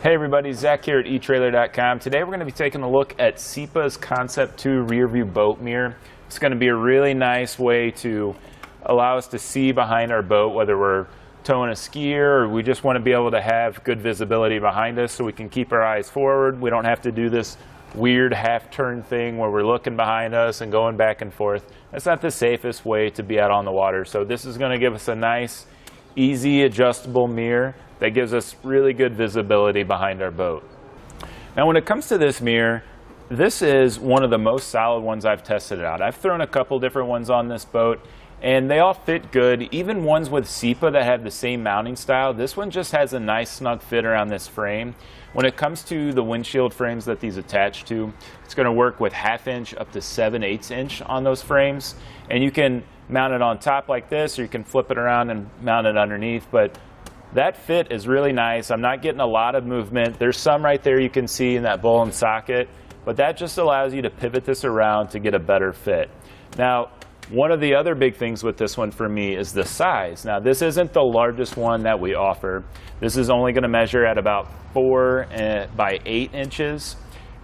Hey everybody, Zach here at etrailer.com. Today we're going to be taking a look at CIPA's Concept 2 Rearview Boat Mirror. It's going to be a really nice way to allow us to see behind our boat, whether we're towing a skier or we just want to be able to have good visibility behind us so we can keep our eyes forward. We don't have to do this weird half-turn thing where we're looking behind us and going back and forth. That's not the safest way to be out on the water. So this is going to give us a nice, easy, adjustable mirror that gives us really good visibility behind our boat. Now when it comes to this mirror, this is one of the most solid ones I've tested out. I've thrown a couple different ones on this boat and they all fit good. Even ones with CIPA that have the same mounting style, this one just has a nice snug fit around this frame. When it comes to the windshield frames that these attach to, it's going to work with 1/2 inch up to 7/8 inch on those frames. And you can mount it on top like this, or you can flip it around and mount it underneath. But that fit is really nice. I'm not getting a lot of movement. There's some right there you can see in that bowl and socket, but that just allows you to pivot this around to get a better fit. Now, one of the other big things with this one for me is the size. Now, this isn't the largest one that we offer. This is only going to measure at about 4 by 8 inches,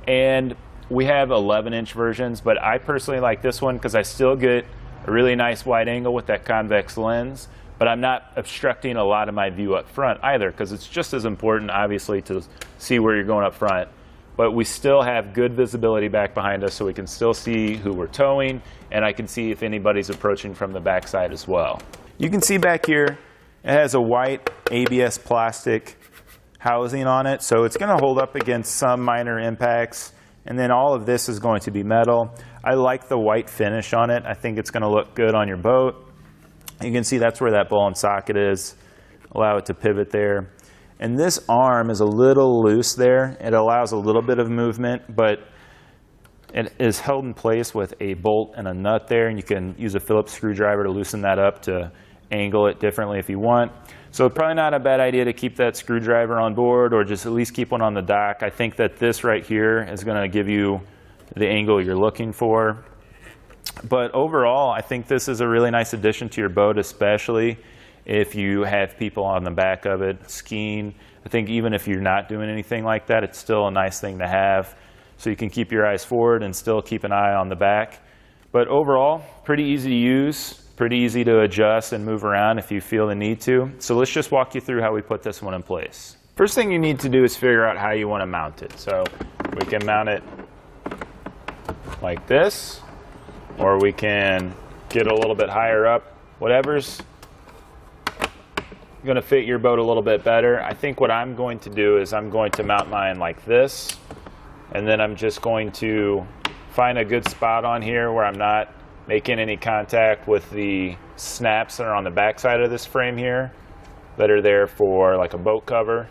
and we have 11-inch versions, but I personally like this one because I still get a really nice wide angle with that convex lens, but I'm not obstructing a lot of my view up front either, because it's just as important, obviously, to see where you're going up front. But we still have good visibility back behind us, so we can still see who we're towing, and I can see if anybody's approaching from the backside as well. You can see back here, it has a white ABS plastic housing on it, so it's going to hold up against some minor impacts, and then all of this is going to be metal. I like the white finish on it. I think it's going to look good on your boat. You can see that's where that ball and socket is. Allow it to pivot there. And this arm is a little loose there. It allows a little bit of movement, but it is held in place with a bolt and a nut there, and you can use a Phillips screwdriver to loosen that up to angle it differently if you want. So probably not a bad idea to keep that screwdriver on board, or just at least keep one on the dock. I think that this right here is going to give you the angle you're looking for. But overall, I think this is a really nice addition to your boat, especially if you have people on the back of it skiing. I think even if you're not doing anything like that, it's still a nice thing to have. So you can keep your eyes forward and still keep an eye on the back. But overall, pretty easy to use, pretty easy to adjust and move around if you feel the need to. So let's just walk you through how we put this one in place. First thing you need to do is figure out how you want to mount it. So we can mount it like this, or we can get a little bit higher up. Whatever's going to fit your boat a little bit better. I think what I'm going to do is I'm going to mount mine like this, and then I'm just going to find a good spot on here where I'm not making any contact with the snaps that are on the back side of this frame here that are there for like a boat cover.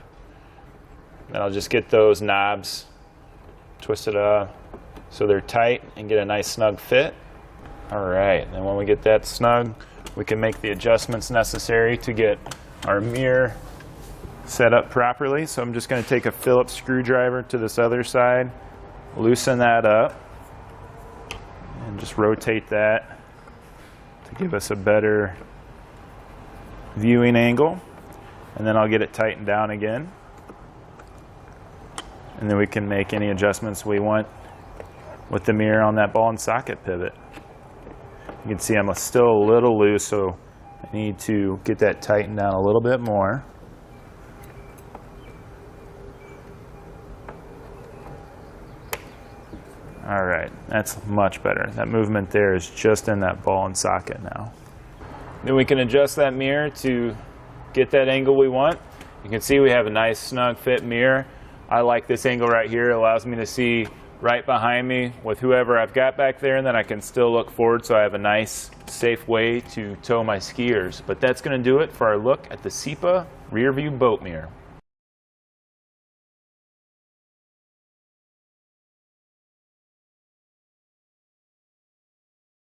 And I'll just get those knobs twisted up so they're tight and get a nice snug fit. All right, and when we get that snug, we can make the adjustments necessary to get our mirror set up properly. So I'm just going to take a Phillips screwdriver to this other side, loosen that up, and just rotate that to give us a better viewing angle. And then I'll get it tightened down again. And then we can make any adjustments we want with the mirror on that ball and socket pivot. You can see I'm still a little loose, so I need to get that tightened down a little bit more. All right, that's much better. That movement there is just in that ball and socket now. Then we can adjust that mirror to get that angle we want. You can see we have a nice snug fit mirror. I like this angle right here. It allows me to see right behind me with whoever I've got back there, and then I can still look forward, so I have a nice, safe way to tow my skiers. But that's going to do it for our look at the CIPA Rearview Boat Mirror.